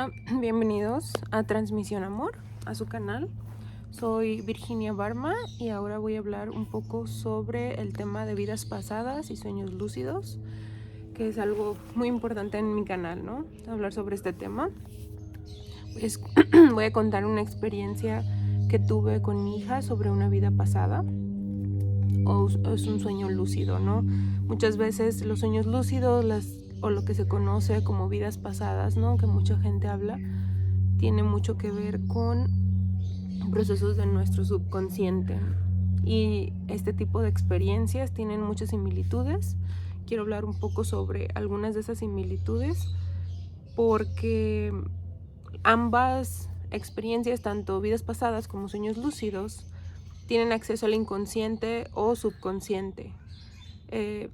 Hola, bienvenidos a Transmisión Amor, a su canal. Soy Virginia Barma y ahora voy a hablar un poco sobre el tema de vidas pasadas y sueños lúcidos, que es algo muy importante en mi canal, ¿no? Hablar sobre este tema. Voy a contar una experiencia que tuve con mi hija sobre una vida pasada o es un sueño lúcido, ¿no? Muchas veces los sueños lúcidos o lo que se conoce como vidas pasadas, ¿no? Que mucha gente habla, tiene mucho que ver con procesos de nuestro subconsciente. Y este tipo de experiencias tienen muchas similitudes. Quiero hablar un poco sobre algunas de esas similitudes porque ambas experiencias, tanto vidas pasadas como sueños lúcidos, tienen acceso al inconsciente o subconsciente.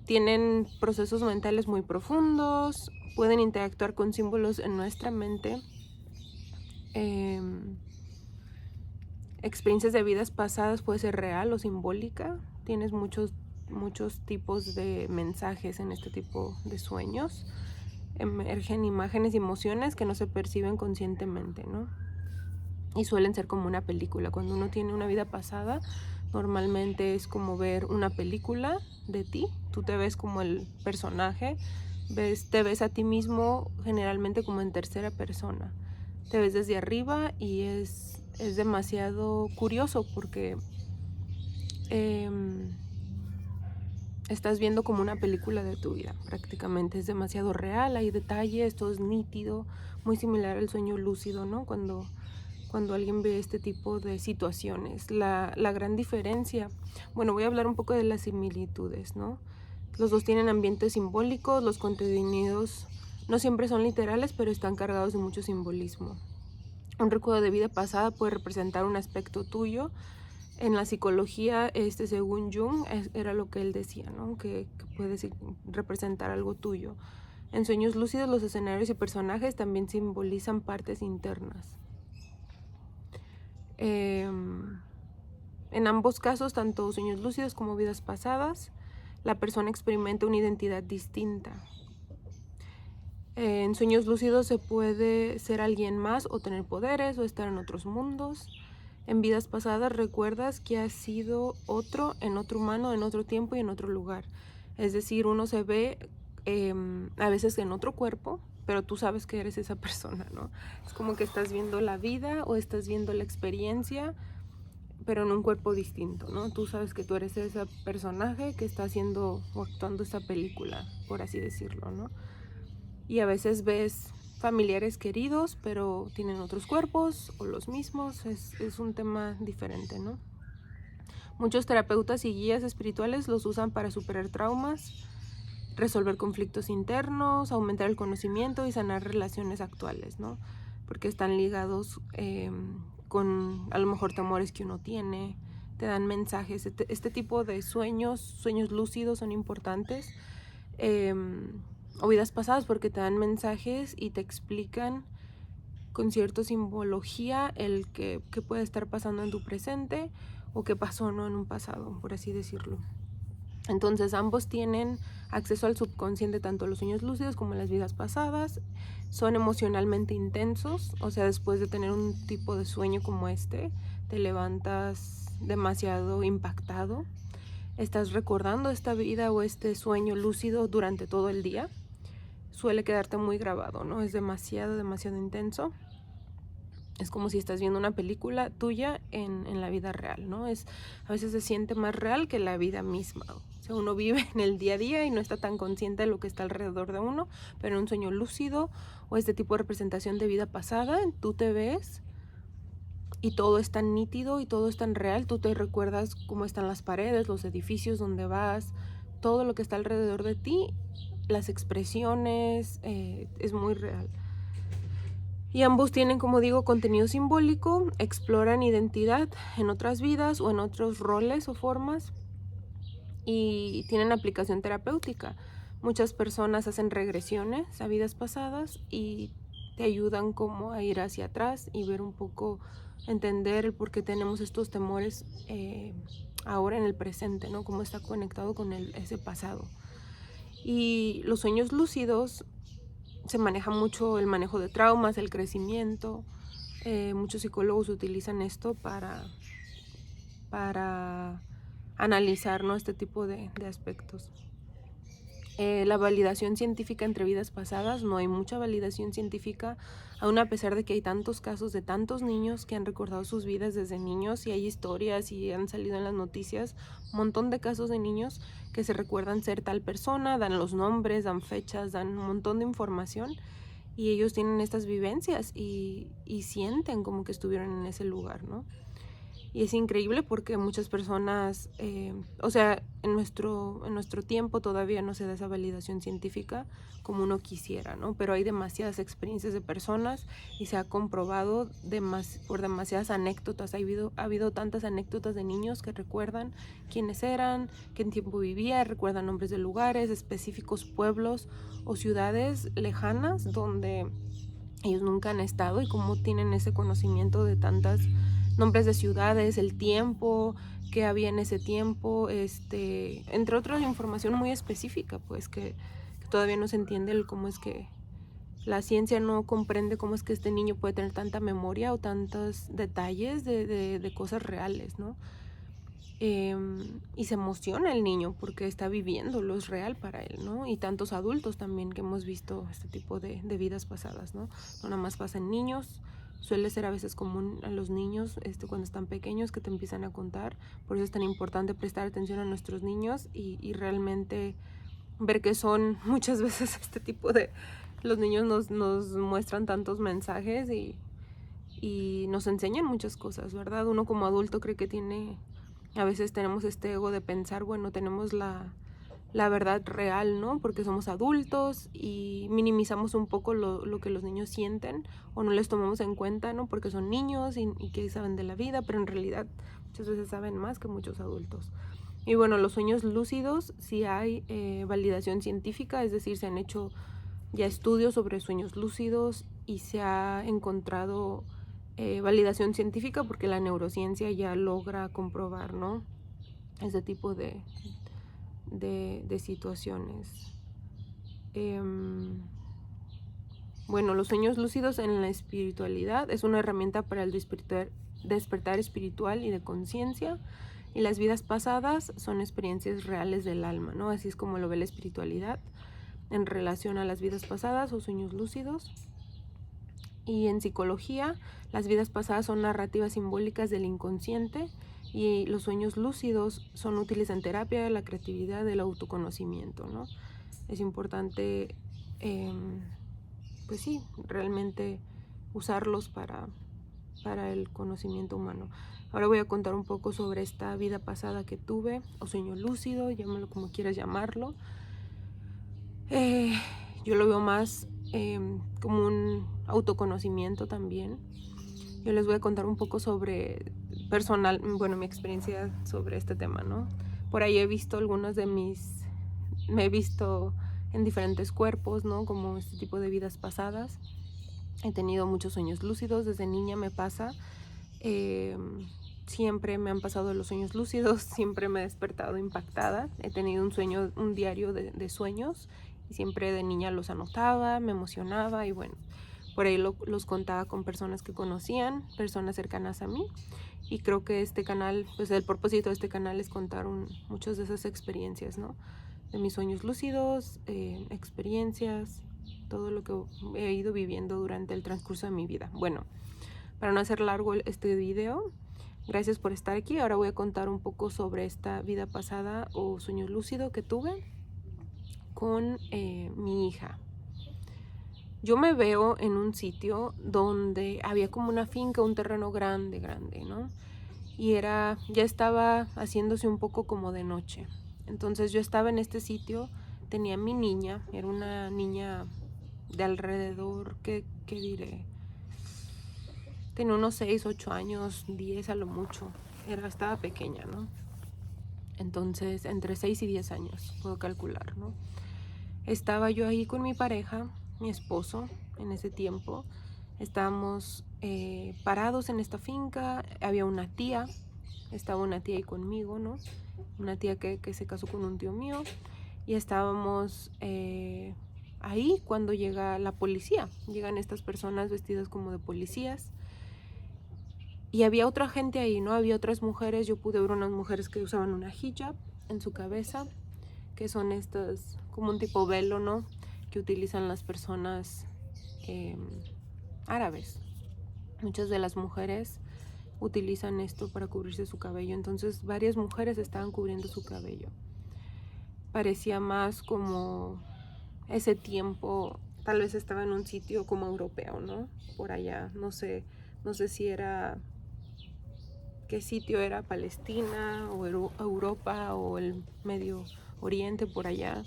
Tienen procesos mentales muy profundos, pueden interactuar con símbolos en nuestra mente. Experiencias de vidas pasadas puede ser real o simbólica. Tienes muchos tipos de mensajes en este tipo de sueños. Emergen imágenes y emociones que no se perciben conscientemente, ¿no? Y suelen ser como una película. Cuando uno tiene una vida pasada, normalmente es como ver una película de ti. Tú te ves como el personaje, te ves a ti mismo generalmente como en tercera persona. Te ves desde arriba y es demasiado curioso porque estás viendo como una película de tu vida prácticamente. Es demasiado real, hay detalles, todo es nítido, muy similar al sueño lúcido, ¿no? Cuando alguien ve este tipo de situaciones. La gran diferencia, bueno, voy a hablar un poco de las similitudes, ¿no? Los dos tienen ambientes simbólicos, los contenidos no siempre son literales, pero están cargados de mucho simbolismo. Un recuerdo de vida pasada puede representar un aspecto tuyo. En la psicología, según Jung, era lo que él decía, ¿no? Que puede representar algo tuyo. En sueños lúcidos, los escenarios y personajes también simbolizan partes internas. En ambos casos, tanto sueños lúcidos como vidas pasadas, la persona experimenta una identidad distinta. En sueños lúcidos se puede ser alguien más o tener poderes o estar en otros mundos. En vidas pasadas recuerdas que has sido otro, en otro humano, en otro tiempo y en otro lugar. Es decir, uno se ve a veces en otro cuerpo, pero tú sabes que eres esa persona, ¿no? Es como que estás viendo la vida o estás viendo la experiencia, pero en un cuerpo distinto, ¿no? Tú sabes que tú eres ese personaje que está haciendo o actuando esta película, por así decirlo, ¿no? Y a veces ves familiares queridos, pero tienen otros cuerpos o los mismos. Es un tema diferente, ¿no? Muchos terapeutas y guías espirituales los usan para superar traumas, resolver conflictos internos, aumentar el conocimiento y sanar relaciones actuales, ¿no? Porque están ligados con a lo mejor temores que uno tiene, te dan mensajes. Este tipo de sueños lúcidos son importantes. O vidas pasadas porque te dan mensajes y te explican con cierta simbología el que puede estar pasando en tu presente o qué pasó, ¿no? En un pasado, por así decirlo. Entonces ambos tienen acceso al subconsciente, tanto los sueños lúcidos como las vidas pasadas. Son emocionalmente intensos, o sea, después de tener un tipo de sueño como este, te levantas demasiado impactado. Estás recordando esta vida o este sueño lúcido durante todo el día. Suele quedarte muy grabado, ¿no? Es demasiado intenso. Es como si estás viendo una película tuya en la vida real, ¿no? A veces se siente más real que la vida misma. O sea, uno vive en el día a día y no está tan consciente de lo que está alrededor de uno, pero en un sueño lúcido o este tipo de representación de vida pasada, tú te ves y todo es tan nítido y todo es tan real. Tú te recuerdas cómo están las paredes, los edificios donde vas, todo lo que está alrededor de ti, las expresiones, es muy real. Y ambos tienen, como digo, contenido simbólico, exploran identidad en otras vidas o en otros roles o formas y tienen aplicación terapéutica. Muchas personas hacen regresiones a vidas pasadas y te ayudan como a ir hacia atrás y ver un poco, entender el por qué tenemos estos temores ahora en el presente, ¿no? Cómo está conectado con ese pasado. Y los sueños lúcidos se maneja mucho el manejo de traumas, el crecimiento. Muchos psicólogos utilizan esto para analizar, ¿no?, este tipo de aspectos. La validación científica entre vidas pasadas, no hay mucha validación científica, aún a pesar de que hay tantos casos de tantos niños que han recordado sus vidas desde niños y hay historias y han salido en las noticias, un montón de casos de niños que se recuerdan ser tal persona, dan los nombres, dan fechas, dan un montón de información y ellos tienen estas vivencias y sienten como que estuvieron en ese lugar, ¿no? Y es increíble porque muchas personas, o sea, en nuestro tiempo todavía no se da esa validación científica como uno quisiera, ¿no? Pero hay demasiadas experiencias de personas y se ha comprobado por demasiadas anécdotas. Ha habido tantas anécdotas de niños que recuerdan quiénes eran, qué tiempo vivía, recuerdan nombres de lugares, específicos pueblos o ciudades lejanas donde ellos nunca han estado y cómo tienen ese conocimiento de tantas nombres de ciudades, el tiempo que había en ese tiempo, entre otras información muy específica, pues que todavía no se entiende cómo es que la ciencia no comprende cómo es que este niño puede tener tanta memoria o tantos detalles de cosas reales, ¿no? Y se emociona el niño porque está viviéndolo, es real para él, ¿no? Y tantos adultos también que hemos visto este tipo de vidas pasadas, ¿no? No nada más pasa en niños, suele ser a veces común a los niños cuando están pequeños que te empiezan a contar, por eso es tan importante prestar atención a nuestros niños y realmente ver que son muchas veces este tipo de... Los niños nos muestran tantos mensajes y nos enseñan muchas cosas, ¿verdad? Uno como adulto cree que a veces tenemos este ego de pensar, bueno, tenemos la verdad real, ¿no? Porque somos adultos y minimizamos un poco lo que los niños sienten o no les tomamos en cuenta, ¿no? Porque son niños y que saben de la vida, pero en realidad muchas veces saben más que muchos adultos. Y bueno, los sueños lúcidos, sí hay validación científica, es decir, se han hecho ya estudios sobre sueños lúcidos y se ha encontrado validación científica porque la neurociencia ya logra comprobar, ¿no?, ese tipo de situaciones. Bueno, los sueños lúcidos en la espiritualidad es una herramienta para el despertar espiritual y de conciencia, y las vidas pasadas son experiencias reales del alma, ¿no? Así es como lo ve la espiritualidad en relación a las vidas pasadas o sueños lúcidos. Y en psicología, las vidas pasadas son narrativas simbólicas del inconsciente y los sueños lúcidos son útiles en terapia, la creatividad, el autoconocimiento, ¿no? Es importante, pues sí, realmente usarlos para el conocimiento humano. Ahora voy a contar un poco sobre esta vida pasada que tuve, o sueño lúcido, llámalo como quieras llamarlo. Yo lo veo más como un autoconocimiento también. Yo les voy a contar un poco sobre mi experiencia sobre este tema, ¿no? Por ahí he visto me he visto en diferentes cuerpos, ¿no? Como este tipo de vidas pasadas. He tenido muchos sueños lúcidos, desde niña me pasa. Siempre me han pasado los sueños lúcidos, siempre me he despertado impactada. He tenido un diario de sueños y siempre de niña los anotaba, me emocionaba y bueno, por ahí los contaba con personas que conocían, personas cercanas a mí. Y creo que este canal, pues el propósito de este canal es contar muchas de esas experiencias, ¿no? De mis sueños lúcidos, experiencias, todo lo que he ido viviendo durante el transcurso de mi vida. Bueno, para no hacer largo este video, gracias por estar aquí. Ahora voy a contar un poco sobre esta vida pasada o sueño lúcido que tuve con mi hija. Yo me veo en un sitio donde había como una finca, un terreno grande, ¿no? Y ya estaba haciéndose un poco como de noche. Entonces yo estaba en este sitio, tenía mi niña, era una niña de alrededor, ¿qué diré? Tenía unos 6, 8 años, 10 a lo mucho. Estaba pequeña, ¿no? Entonces, entre 6 y 10 años, puedo calcular, ¿no? Estaba yo ahí con mi pareja, mi esposo, en ese tiempo. Estábamos parados en esta finca. Había una tía, estaba una tía ahí conmigo, ¿no? Una tía que se casó con un tío mío. Y estábamos ahí cuando llega la policía. Llegan estas personas vestidas como de policías. Y había otra gente ahí, ¿no? Había otras mujeres. Yo pude ver unas mujeres que usaban una hijab en su cabeza, que son estas, como un tipo velo, ¿no? Que utilizan las personas árabes. Muchas de las mujeres utilizan esto para cubrirse su cabello. Entonces varias mujeres estaban cubriendo su cabello. Parecía más como ese tiempo, tal vez estaba en un sitio como europeo, ¿no? Por allá, no sé si era, qué sitio era, Palestina o Europa o el Medio Oriente, por allá.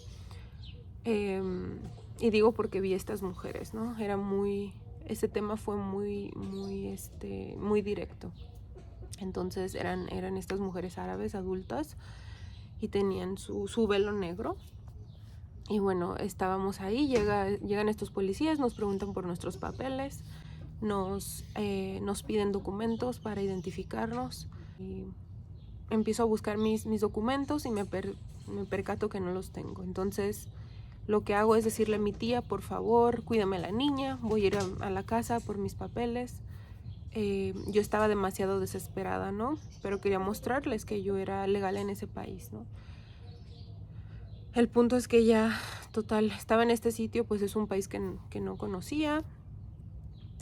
Y digo porque vi estas mujeres, ¿no? Ese tema fue muy directo. Entonces eran estas mujeres árabes adultas y tenían su velo negro. Y bueno, estábamos ahí, llegan estos policías, nos preguntan por nuestros papeles, nos piden documentos para identificarnos. Y empiezo a buscar mis documentos y me percato que no los tengo. Entonces lo que hago es decirle a mi tía, por favor, cuídame a la niña, voy a ir a la casa por mis papeles. Yo estaba demasiado desesperada, ¿no? Pero quería mostrarles que yo era legal en ese país, ¿no? El punto es que ya, total, estaba en este sitio, pues es un país que no conocía.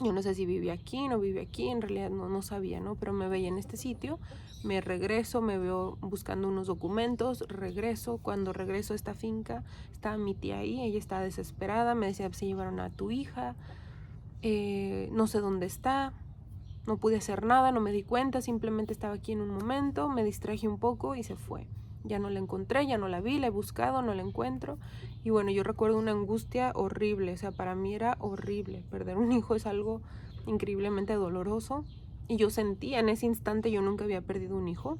Yo no sé si vivía aquí, no vivía aquí, en realidad no sabía, ¿no? Pero me veía en este sitio, me regreso, me veo buscando unos documentos, regreso. Cuando regreso a esta finca, estaba mi tía ahí, ella estaba desesperada, me decía, se llevaron a tu hija, no sé dónde está, no pude hacer nada, no me di cuenta, simplemente estaba aquí en un momento, me distraje un poco y se fue. Ya no la encontré, ya no la vi, la he buscado, no la encuentro. Y bueno, yo recuerdo una angustia horrible, o sea, para mí era horrible. Perder un hijo es algo increíblemente doloroso. Y yo sentía en ese instante, yo nunca había perdido un hijo.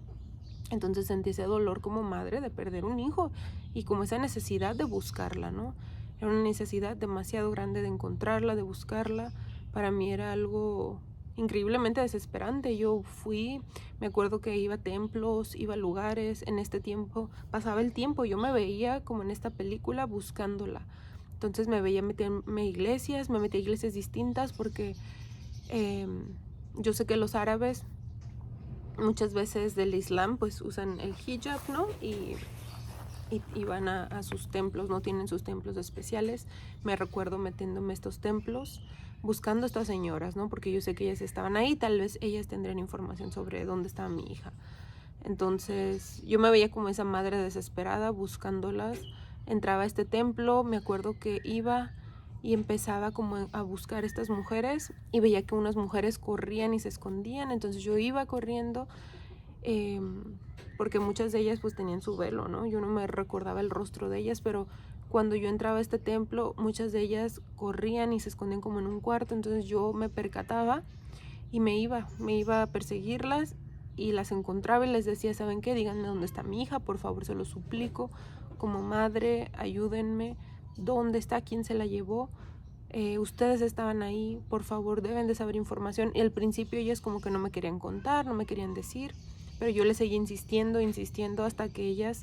Entonces sentí ese dolor como madre de perder un hijo y como esa necesidad de buscarla, ¿no? Era una necesidad demasiado grande de encontrarla, de buscarla. Para mí era algo increíblemente desesperante. Yo me acuerdo que iba a templos, iba a lugares, en este tiempo, pasaba el tiempo, yo me veía como en esta película buscándola. Entonces me veía meterme a iglesias, me metí a iglesias distintas porque yo sé que los árabes muchas veces del Islam pues usan el hijab, ¿no? Y van a sus templos, no tienen sus templos especiales. Me recuerdo metiéndome a estos templos, buscando a estas señoras, ¿no? Porque yo sé que ellas estaban ahí, tal vez ellas tendrían información sobre dónde estaba mi hija. Entonces yo me veía como esa madre desesperada buscándolas. Entraba a este templo, me acuerdo que iba y empezaba como a buscar a estas mujeres y veía que unas mujeres corrían y se escondían, entonces yo iba corriendo porque muchas de ellas pues tenían su velo, ¿no? Yo no me recordaba el rostro de ellas, pero cuando yo entraba a este templo, muchas de ellas corrían y se escondían como en un cuarto, entonces yo me percataba y me iba a perseguirlas y las encontraba y les decía, ¿saben qué? Díganme dónde está mi hija, por favor, se lo suplico, como madre, ayúdenme, ¿dónde está? ¿Quién se la llevó? Ustedes estaban ahí, por favor, deben de saber información. Y al principio ellas como que no me querían contar, no me querían decir, pero yo les seguí insistiendo hasta que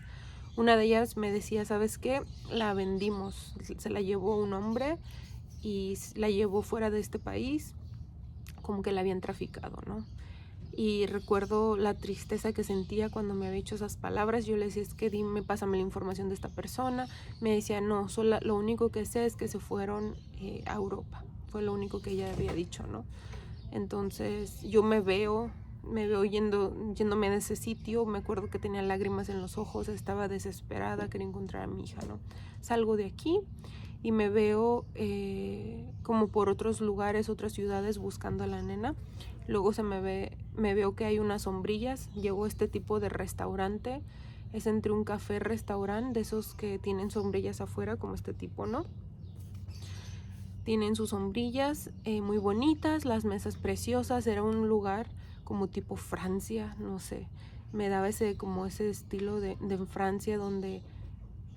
una de ellas me decía, ¿sabes qué? La vendimos, se la llevó un hombre y la llevó fuera de este país, como que la habían traficado, ¿no? Y recuerdo la tristeza que sentía cuando me había dicho esas palabras. Yo le decía, es que dime, pásame la información de esta persona. Me decía, no, lo único que sé es que se fueron a Europa. Fue lo único que ella había dicho, ¿no? Entonces yo me veo yéndome de ese sitio. Me acuerdo que tenía lágrimas en los ojos, estaba desesperada, quería encontrar a mi hija, ¿no? Salgo de aquí y me veo como por otros lugares, otras ciudades buscando a la nena. Luego me veo que hay unas sombrillas. Llegó a este tipo de restaurante. Es entre un café-restaurante, de esos que tienen sombrillas afuera, como este tipo, ¿no? Tienen sus sombrillas muy bonitas, las mesas preciosas. Era un lugar como tipo Francia, no sé. Me daba ese estilo de Francia, donde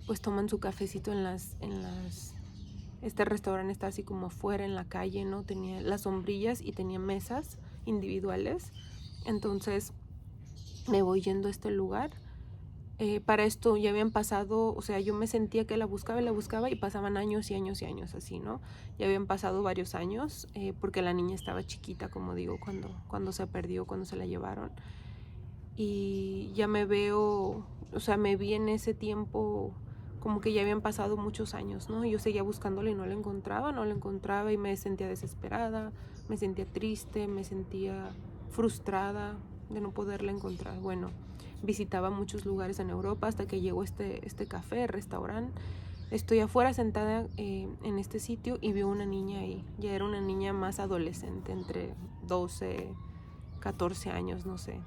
pues toman su cafecito este restaurante está así como afuera en la calle, ¿no? Tenía las sombrillas y tenía mesas individuales. Entonces me voy yendo a este lugar Para esto ya habían pasado, o sea, yo me sentía que la buscaba y pasaban años y años y años así, ¿no? Ya habían pasado varios años, porque la niña estaba chiquita, como digo, cuando se perdió, cuando se la llevaron. Y ya me veo, o sea, me vi en ese tiempo como que ya habían pasado muchos años, ¿no? Yo seguía buscándola y no la encontraba y me sentía desesperada, me sentía triste, me sentía frustrada de no poderla encontrar. Bueno, visitaba muchos lugares en Europa hasta que llegó este café, restaurante. Estoy afuera sentada en este sitio y veo una niña ahí. Ya era una niña más adolescente, entre 12, 14 años, no sé.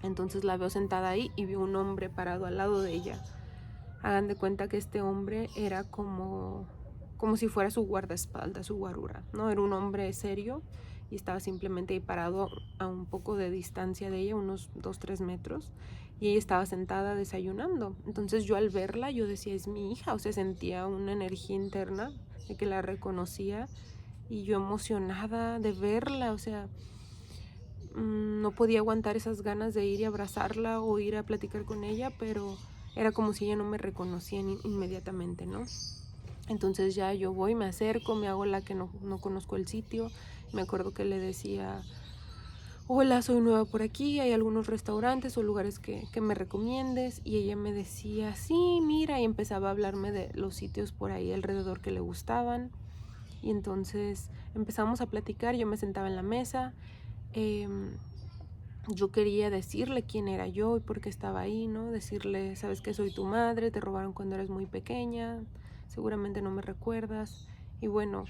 Entonces la veo sentada ahí y veo un hombre parado al lado de ella. Hagan de cuenta que este hombre era como si fuera su guardaespaldas, su guarura, ¿no? Era un hombre serio y estaba simplemente ahí parado a un poco de distancia de ella, unos 2, 3 metros, y ella estaba sentada desayunando. Entonces yo al verla, yo decía, es mi hija, o sea, sentía una energía interna de que la reconocía y yo emocionada de verla, o sea, no podía aguantar esas ganas de ir y abrazarla o ir a platicar con ella, pero era como si ella no me reconocía inmediatamente, ¿no? Entonces ya yo voy, me acerco, me hago la que no conozco el sitio. Me acuerdo que le decía, hola, soy nueva por aquí, hay algunos restaurantes o lugares que me recomiendes. Y ella me decía, sí, mira, y empezaba a hablarme de los sitios por ahí alrededor que le gustaban. Y entonces empezamos a platicar, yo me sentaba en la mesa. Yo quería decirle quién era yo y por qué estaba ahí, ¿no? Decirle, sabes que soy tu madre, te robaron cuando eras muy pequeña, seguramente no me recuerdas. Y bueno,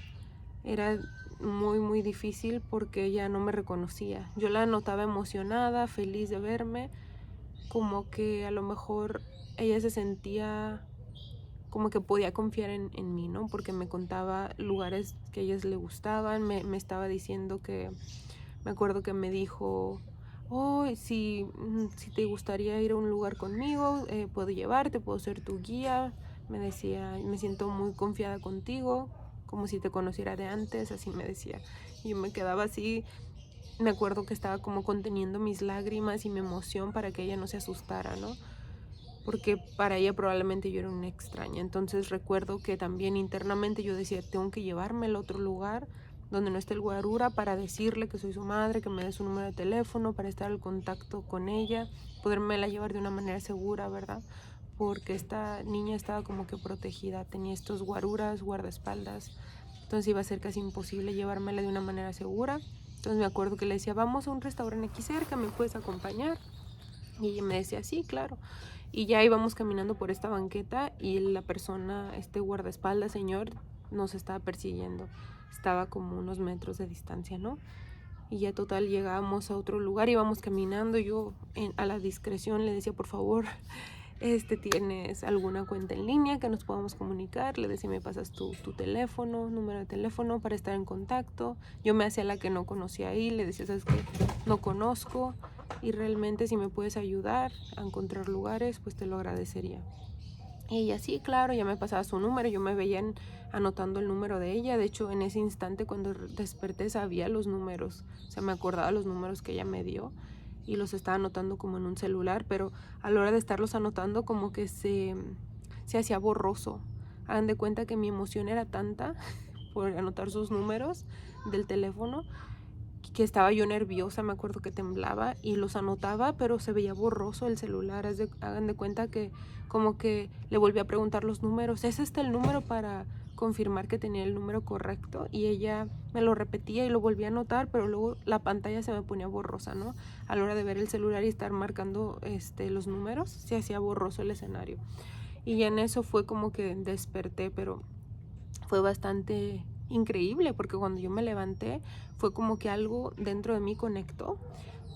era muy, muy difícil porque ella no me reconocía. Yo la notaba emocionada, feliz de verme, como que a lo mejor ella se sentía como que podía confiar en mí, ¿no? Porque me contaba lugares que a ellas le gustaban, me estaba diciendo que, me acuerdo que me dijo, oh, si te gustaría ir a un lugar conmigo, puedo llevarte, puedo ser tu guía. Me decía, me siento muy confiada contigo, como si te conociera de antes, así me decía. Y yo me quedaba así, me acuerdo que estaba como conteniendo mis lágrimas y mi emoción para que ella no se asustara, ¿no? Porque para ella probablemente yo era una extraña. Entonces recuerdo que también internamente yo decía, tengo que llevarme al otro lugar donde no esté el guarura para decirle que soy su madre, que me dé su número de teléfono, para estar en contacto con ella, podérmela llevar de una manera segura, ¿verdad? Porque esta niña estaba como que protegida, tenía estos guaruras, guardaespaldas, entonces iba a ser casi imposible llevármela de una manera segura. Entonces me acuerdo que le decía, vamos a un restaurante aquí cerca, ¿me puedes acompañar? Y ella me decía, sí, claro. Y ya íbamos caminando por esta banqueta y la persona, este guardaespaldas, señor, nos estaba persiguiendo. Estaba como unos metros de distancia, ¿no? Y ya total llegábamos a otro lugar, íbamos caminando, yo a la discreción le decía, por favor, ¿tienes alguna cuenta en línea que nos podamos comunicar? Le decía, me pasas tu teléfono, número de teléfono para estar en contacto. Yo me hacía la que no conocía ahí, le decía, ¿sabes qué? No conozco y realmente si me puedes ayudar a encontrar lugares, pues te lo agradecería. Y ella, sí, claro, ya me pasaba su número, yo me veía anotando el número de ella. De hecho, en ese instante cuando desperté sabía los números, o sea, me acordaba los números que ella me dio y los estaba anotando como en un celular, pero a la hora de estarlos anotando como que se hacía borroso. Hagan de cuenta que mi emoción era tanta por anotar sus números del teléfono que estaba yo nerviosa, me acuerdo que temblaba y los anotaba, pero se veía borroso el celular. Hagan de cuenta que como que le volví a preguntar los números, ¿es este el número para confirmar que tenía el número correcto? Y ella me lo repetía y lo volví a anotar, pero luego la pantalla se me ponía borrosa, ¿no? A la hora de ver el celular y estar marcando los números, se hacía borroso el escenario. Y ya en eso fue como que desperté, pero fue bastante increíble porque cuando yo me levanté fue como que algo dentro de mí conectó,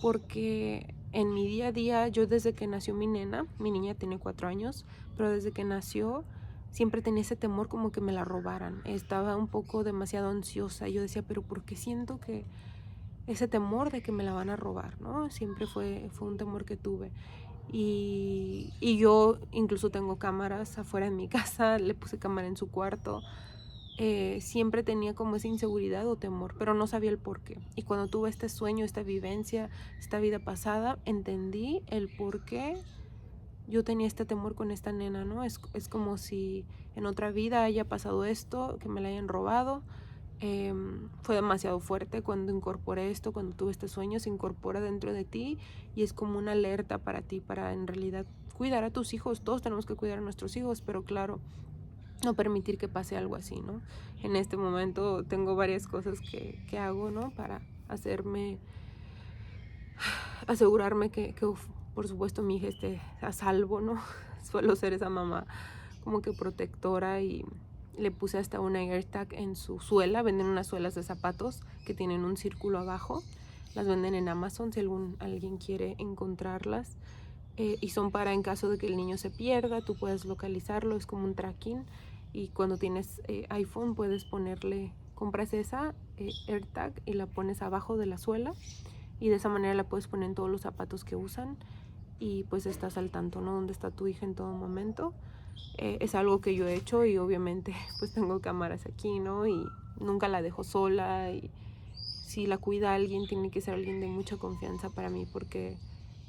porque en mi día a día, yo desde que nació mi nena, mi niña tiene 4 años, pero desde que nació siempre tenía ese temor como que me la robaran. Estaba un poco demasiado ansiosa. Yo decía, pero ¿por qué siento que ese temor de que me la van a robar, ¿no? Siempre fue un temor que tuve. Y yo incluso tengo cámaras afuera de mi casa, le puse cámara en su cuarto. Siempre tenía como esa inseguridad o temor, pero no sabía el por qué. Y cuando tuve este sueño, esta vivencia, esta vida pasada, entendí el por qué yo tenía este temor con esta nena, ¿no? Es como si en otra vida haya pasado esto, que me la hayan robado. Fue demasiado fuerte cuando incorporé esto, cuando tuve este sueño, se incorpora dentro de ti y es como una alerta para ti, para en realidad cuidar a tus hijos. Todos tenemos que cuidar a nuestros hijos, pero claro, no permitir que pase algo así, ¿no? En este momento tengo varias cosas que hago, ¿no? Para asegurarme que por supuesto mi hija esté a salvo, ¿no? Suelo ser esa mamá como que protectora y le puse hasta una AirTag en su suela. Venden unas suelas de zapatos que tienen un círculo abajo. Las venden en Amazon si alguien quiere encontrarlas. Y son para en caso de que el niño se pierda, tú puedes localizarlo, es como un tracking. Y cuando tienes iPhone puedes compras esa AirTag y la pones abajo de la suela. Y de esa manera la puedes poner en todos los zapatos que usan. Y pues estás al tanto, ¿no? Dónde está tu hija en todo momento. Es algo que yo he hecho y obviamente pues tengo cámaras aquí, ¿no? Y nunca la dejo sola y si la cuida alguien tiene que ser alguien de mucha confianza para mí porque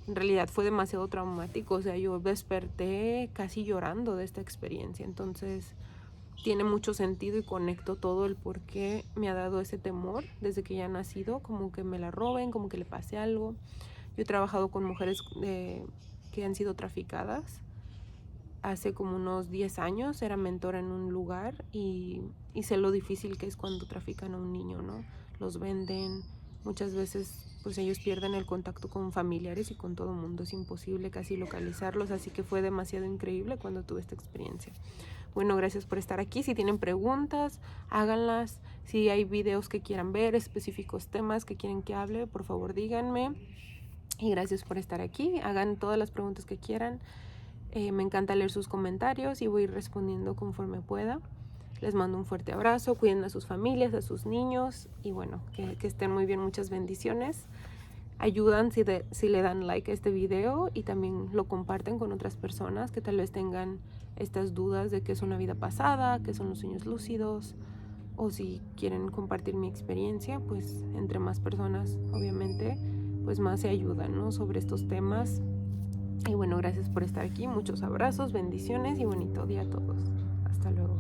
en realidad fue demasiado traumático, o sea, yo desperté casi llorando de esta experiencia, entonces tiene mucho sentido y conecto todo el por qué me ha dado ese temor desde que ya ha nacido, como que me la roben, como que le pase algo. Yo he trabajado con mujeres que han sido traficadas. Hace como unos 10 años era mentora en un lugar y sé lo difícil que es cuando trafican a un niño, ¿no? Los venden, muchas veces pues ellos pierden el contacto con familiares y con todo el mundo, es imposible casi localizarlos, así que fue demasiado increíble cuando tuve esta experiencia. Bueno, gracias por estar aquí. Si tienen preguntas, háganlas. Si hay videos que quieran ver, específicos temas que quieren que hable, por favor díganme. Y gracias por estar aquí. Hagan todas las preguntas que quieran. Me encanta leer sus comentarios y voy a ir respondiendo conforme pueda. Les mando un fuerte abrazo, cuiden a sus familias, a sus niños y bueno, que estén muy bien, muchas bendiciones. Ayudan si le dan like a este video y también lo comparten con otras personas que tal vez tengan estas dudas de qué es una vida pasada, qué son los sueños lúcidos o si quieren compartir mi experiencia, pues entre más personas obviamente pues más se ayudan, ¿no? Sobre estos temas. Y bueno, gracias por estar aquí. Muchos abrazos, bendiciones y bonito día a todos. Hasta luego.